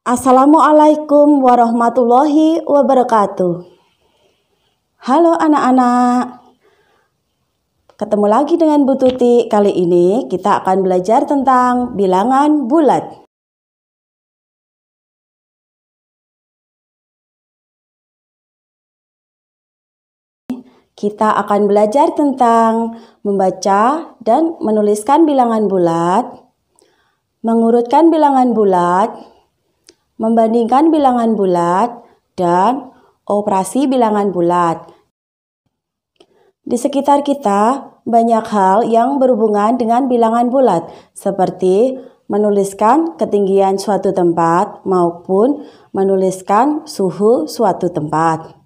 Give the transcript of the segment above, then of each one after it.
Assalamualaikum warahmatullahi wabarakatuh. Halo anak-anak, ketemu lagi dengan Bu Tuti. Kali ini kita akan belajar tentang bilangan bulat. Kita akan belajar tentang membaca dan menuliskan bilangan bulat, mengurutkan bilangan bulat, membandingkan bilangan bulat, dan operasi bilangan bulat. Di sekitar kita banyak hal yang berhubungan dengan bilangan bulat, seperti menuliskan ketinggian suatu tempat maupun menuliskan suhu suatu tempat.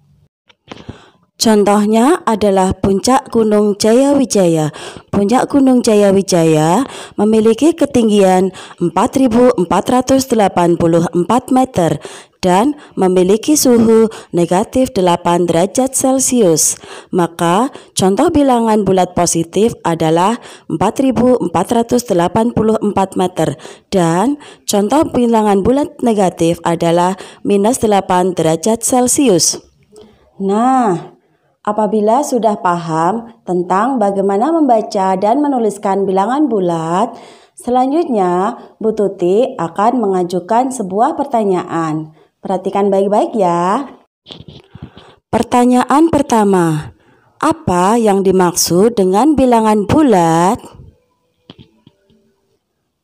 Contohnya adalah Puncak Gunung Jayawijaya. Puncak Gunung Jayawijaya memiliki ketinggian 4.484 meter dan memiliki suhu negatif 8 derajat Celcius. Maka contoh bilangan bulat positif adalah 4.484 meter dan contoh bilangan bulat negatif adalah minus 8 derajat Celcius. Nah, apabila sudah paham tentang bagaimana membaca dan menuliskan bilangan bulat, selanjutnya Bu Tuti akan mengajukan sebuah pertanyaan. Perhatikan baik-baik ya. Pertanyaan pertama, apa yang dimaksud dengan bilangan bulat?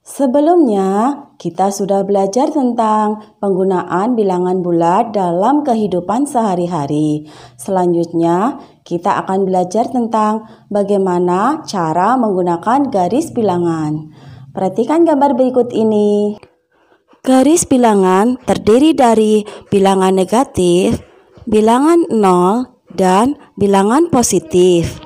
Sebelumnya, kita sudah belajar tentang penggunaan bilangan bulat dalam kehidupan sehari-hari. Selanjutnya, kita akan belajar tentang bagaimana cara menggunakan garis bilangan. Perhatikan gambar berikut ini. Garis bilangan terdiri dari bilangan negatif, bilangan 0, dan bilangan positif.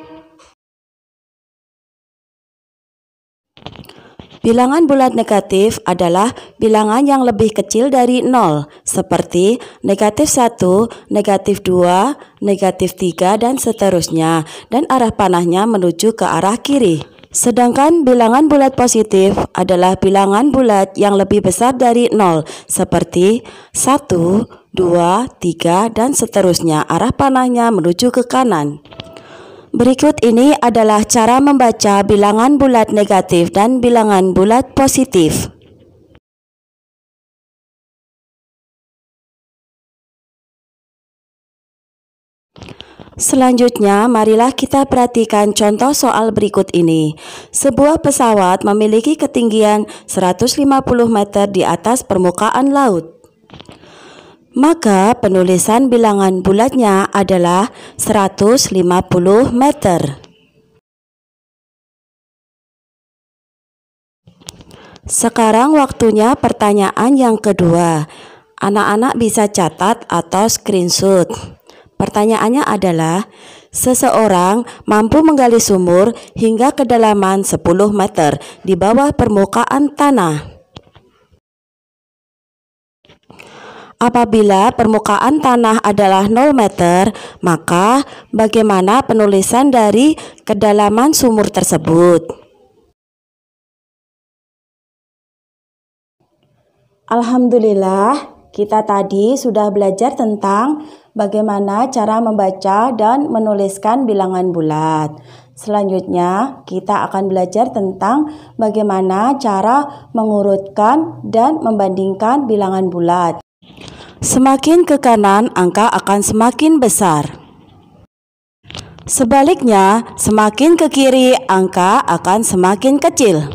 Bilangan bulat negatif adalah bilangan yang lebih kecil dari 0, seperti negatif 1, negatif 2, negatif 3, dan seterusnya, dan arah panahnya menuju ke arah kiri. Sedangkan bilangan bulat positif adalah bilangan bulat yang lebih besar dari 0, seperti 1, 2, 3, dan seterusnya, arah panahnya menuju ke kanan. Berikut ini adalah cara membaca bilangan bulat negatif dan bilangan bulat positif. Selanjutnya, marilah kita perhatikan contoh soal berikut ini. Sebuah pesawat memiliki ketinggian 150 meter di atas permukaan laut. Maka penulisan bilangan bulatnya adalah 150 meter. Sekarang waktunya pertanyaan yang kedua. Anak-anak bisa catat atau screenshot. Pertanyaannya adalah, seseorang mampu menggali sumur hingga kedalaman 10 meter di bawah permukaan tanah. Apabila permukaan tanah adalah 0 meter, maka bagaimana penulisan dari kedalaman sumur tersebut? Alhamdulillah, kita tadi sudah belajar tentang bagaimana cara membaca dan menuliskan bilangan bulat. Selanjutnya, kita akan belajar tentang bagaimana cara mengurutkan dan membandingkan bilangan bulat. Semakin ke kanan, angka akan semakin besar. Sebaliknya, semakin ke kiri, angka akan semakin kecil.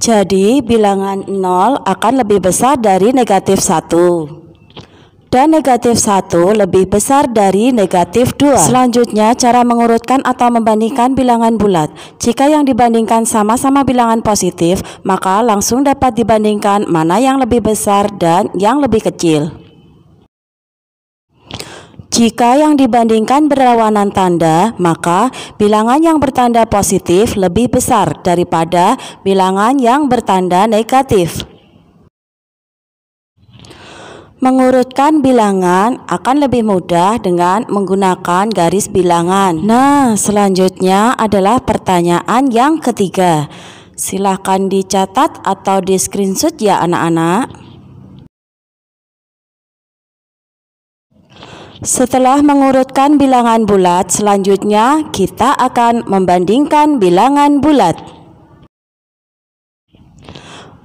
Jadi, bilangan 0 akan lebih besar dari negatif 1. Dan negatif 1 lebih besar dari negatif 2. Selanjutnya, cara mengurutkan atau membandingkan bilangan bulat. Jika yang dibandingkan sama-sama bilangan positif, maka langsung dapat dibandingkan mana yang lebih besar dan yang lebih kecil. Jika yang dibandingkan berlawanan tanda, maka bilangan yang bertanda positif lebih besar daripada bilangan yang bertanda negatif. Mengurutkan bilangan akan lebih mudah dengan menggunakan garis bilangan. Nah, selanjutnya adalah pertanyaan yang ketiga. Silahkan dicatat atau di screenshot ya anak-anak. Setelah mengurutkan bilangan bulat, selanjutnya kita akan membandingkan bilangan bulat.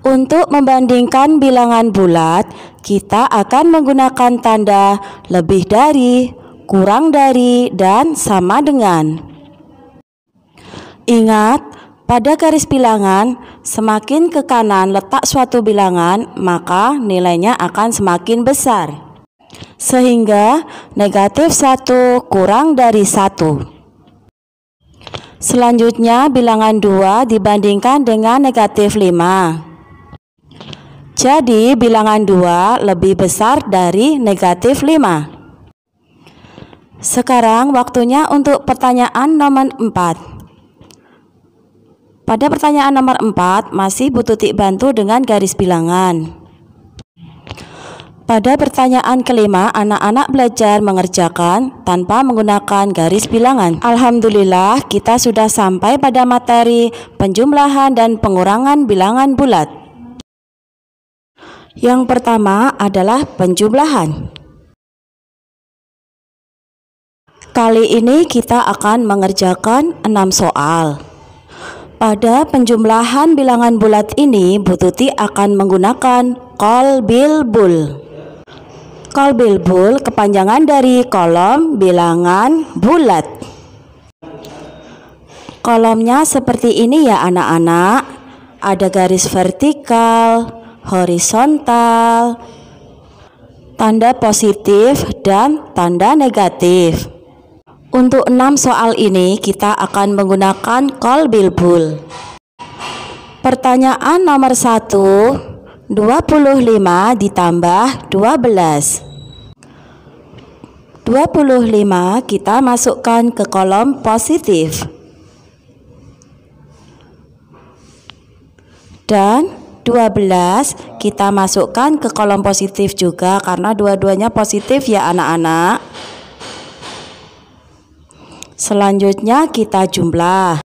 Untuk membandingkan bilangan bulat, kita akan menggunakan tanda lebih dari, kurang dari, dan sama dengan. Ingat, pada garis bilangan, semakin ke kanan letak suatu bilangan, maka nilainya akan semakin besar. Sehingga negatif 1 kurang dari 1. Selanjutnya bilangan 2 dibandingkan dengan negatif 5. Jadi bilangan 2 lebih besar dari negatif 5. Sekarang waktunya untuk pertanyaan nomor 4. Pada pertanyaan nomor 4 masih Bu Tuti bantu dengan garis bilangan. Pada pertanyaan kelima, anak-anak belajar mengerjakan tanpa menggunakan garis bilangan. Alhamdulillah, kita sudah sampai pada materi penjumlahan dan pengurangan bilangan bulat. Yang pertama adalah penjumlahan. Kali ini kita akan mengerjakan 6 soal. Pada penjumlahan bilangan bulat ini, Bu Tuti akan menggunakan kolbilbul. Kolbilbul kepanjangan dari kolom bilangan bulat. Kolomnya seperti ini ya anak-anak. Ada garis vertikal, horizontal, tanda positif, dan tanda negatif. Untuk 6 soal ini kita akan menggunakan kolbilbul. Pertanyaan nomor 1, 25 ditambah 12. 25 kita masukkan ke kolom positif. Dan 12 kita masukkan ke kolom positif juga karena dua-duanya positif ya anak-anak. Selanjutnya kita jumlah.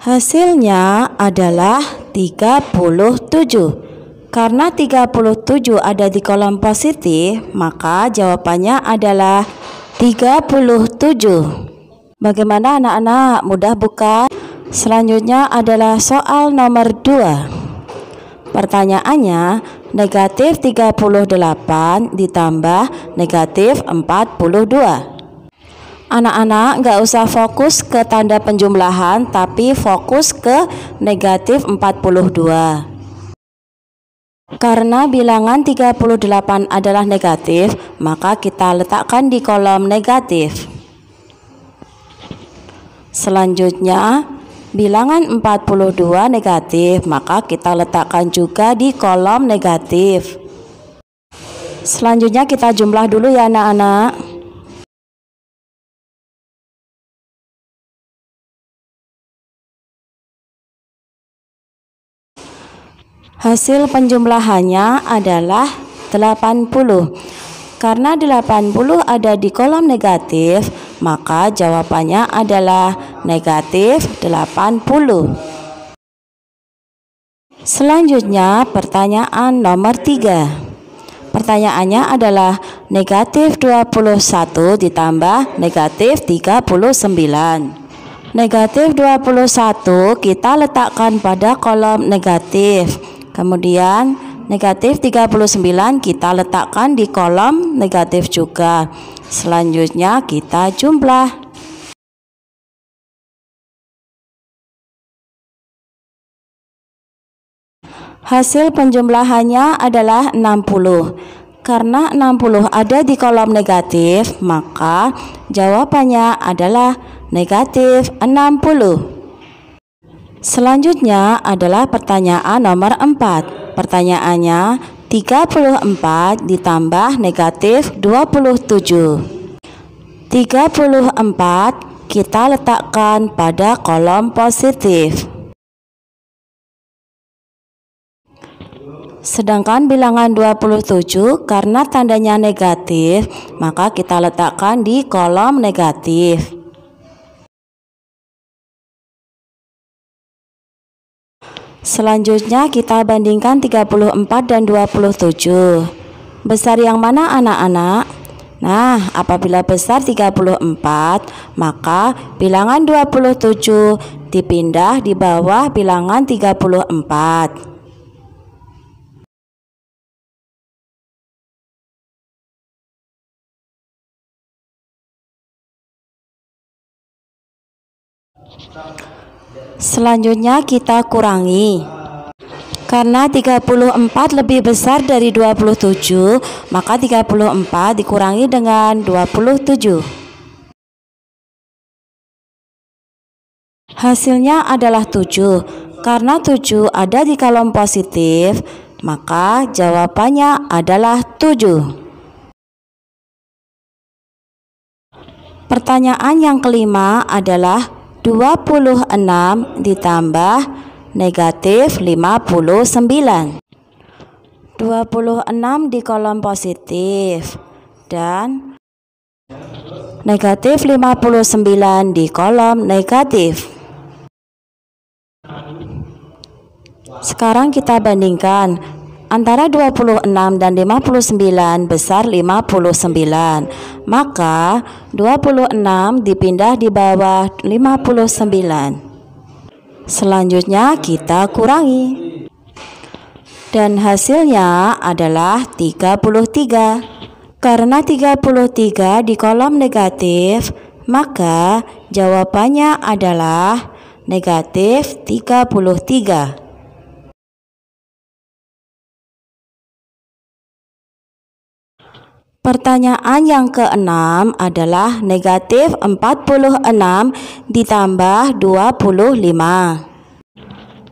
Hasilnya adalah 37. Karena 37 ada di kolom positif, maka jawabannya adalah 37. Bagaimana anak-anak? Mudah bukan? Selanjutnya adalah soal nomor 2. Pertanyaannya, negatif 38 ditambah negatif 42. Anak-anak nggak usah fokus ke tanda penjumlahan, tapi fokus ke negatif 42. Karena bilangan 38 adalah negatif, maka kita letakkan di kolom negatif. Selanjutnya, bilangan 42 negatif, maka kita letakkan juga di kolom negatif. Selanjutnya kita jumlah dulu ya anak-anak. Hasil penjumlahannya adalah 80. Karena 80 ada di kolom negatif, maka jawabannya adalah negatif 80. Selanjutnya pertanyaan nomor 3. Pertanyaannya adalah negatif 21 ditambah negatif 39. Negatif 21 kita letakkan pada kolom negatif. Kemudian negatif 39 kita letakkan di kolom negatif juga. Selanjutnya kita jumlah. Hasil penjumlahannya adalah 60. Karena 60 ada di kolom negatif, maka jawabannya adalah negatif 60. Selanjutnya adalah pertanyaan nomor 4. Pertanyaannya 34 ditambah negatif 27. 34 kita letakkan pada kolom positif. Sedangkan bilangan 27 karena tandanya negatif, maka kita letakkan di kolom negatif. Selanjutnya kita bandingkan 34 dan 27. Besar yang mana anak-anak? Nah, apabila besar 34, maka bilangan 27 dipindah di bawah bilangan 34. Selanjutnya kita kurangi. Karena 34 lebih besar dari 27, maka 34 dikurangi dengan 27. Hasilnya adalah 7. Karena 7 ada di kolom positif, maka jawabannya adalah 7. Pertanyaan yang kelima adalah 26 ditambah negatif 59. 26 di kolom positif dan negatif 59 di kolom negatif. Sekarang kita bandingkan antara 26 dan 59 besar 59. Maka 26 dipindah di bawah 59. Selanjutnya kita kurangi. Dan hasilnya adalah 33. Karena 33 di kolom negatif, maka jawabannya adalah negatif 33. Pertanyaan yang keenam adalah negatif 46 ditambah 25.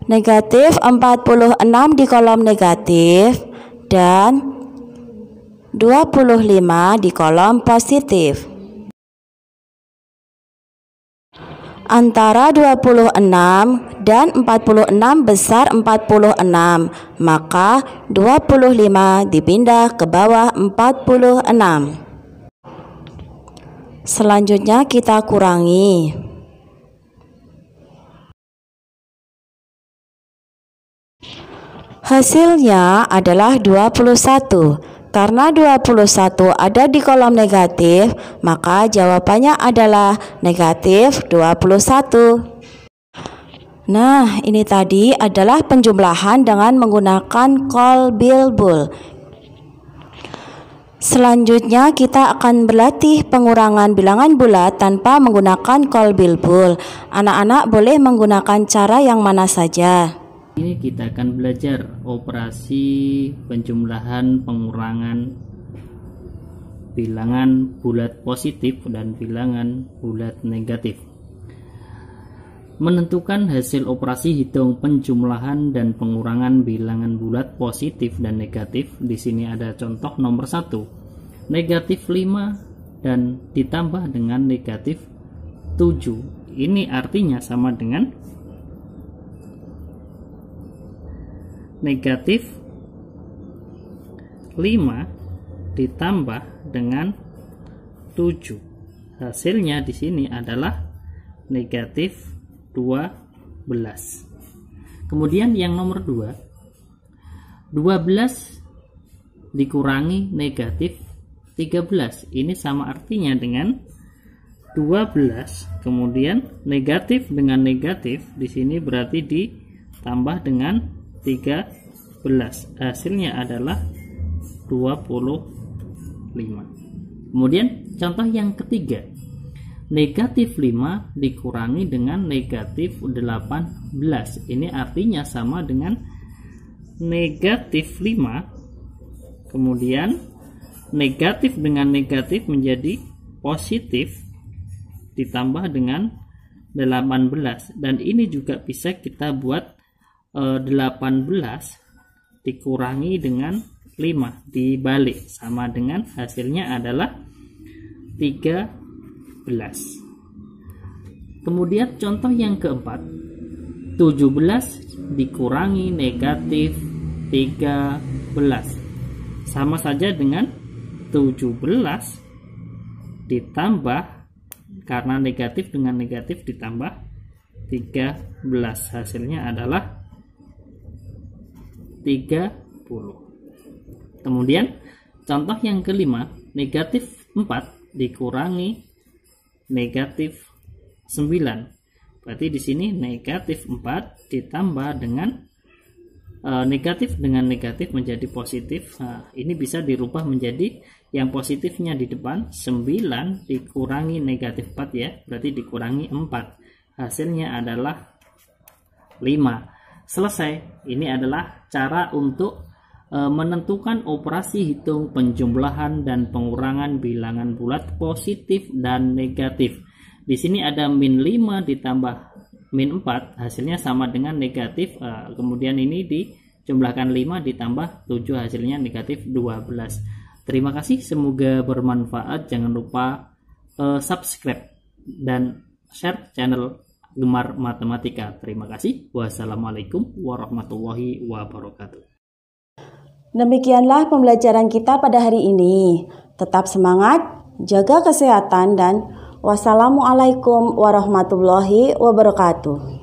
Negatif 46 di kolom negatif dan 25 di kolom positif. Antara 26 dan 46 besar 46, maka 25 dipindah ke bawah 46. Selanjutnya kita kurangi. Hasilnya adalah 21. Karena 21 ada di kolom negatif, maka jawabannya adalah negatif 21. Nah, ini tadi adalah penjumlahan dengan menggunakan Kolbilbul. Selanjutnya kita akan berlatih pengurangan bilangan bulat tanpa menggunakan Kolbilbul. Anak-anak boleh menggunakan cara yang mana saja. Ini kita akan belajar operasi penjumlahan pengurangan bilangan bulat positif dan bilangan bulat negatif. Menentukan hasil operasi hitung penjumlahan dan pengurangan bilangan bulat positif dan negatif. Di sini ada contoh nomor 1. Negatif 5 dan ditambah dengan negatif 7. Ini artinya sama dengan negatif 5 ditambah dengan 7. Hasilnya di sini adalah negatif 12. Kemudian yang nomor 2, 12 dikurangi negatif 13. Ini sama artinya dengan 12 kemudian negatif dengan negatif, di sini berarti ditambah dengan 13. Hasilnya adalah 25. Kemudian contoh yang ketiga, negatif 5 dikurangi dengan negatif 18. Ini artinya sama dengan negatif 5 kemudian negatif dengan negatif menjadi positif ditambah dengan 18. Dan ini juga bisa kita buat 18 dikurangi dengan 5 dibalik, sama dengan hasilnya adalah 13. Kemudian contoh yang keempat, 17 dikurangi negatif 13, sama saja dengan 17 ditambah, karena negatif dengan negatif ditambah 13, hasilnya adalah 30. Kemudian contoh yang kelima, negatif 4 dikurangi negatif 9. Berarti di sini negatif 4 ditambah dengan negatif dengan negatif menjadi positif. Nah, ini bisa dirubah menjadi yang positifnya di depan 9 dikurangi negatif 4 ya. Berarti dikurangi 4. Hasilnya adalah 5. Selesai. Ini adalah cara untuk menentukan operasi hitung penjumlahan dan pengurangan bilangan bulat positif dan negatif. Di sini ada min 5 ditambah min 4, hasilnya sama dengan negatif. Kemudian ini dijumlahkan 5 ditambah 7, hasilnya negatif 12. Terima kasih, semoga bermanfaat. Jangan lupa subscribe dan share channel Gemar Matematika. Terima kasih. Wassalamualaikum warahmatullahi wabarakatuh. Demikianlah pembelajaran kita pada hari ini. Tetap semangat, jaga kesehatan, dan wassalamualaikum warahmatullahi wabarakatuh.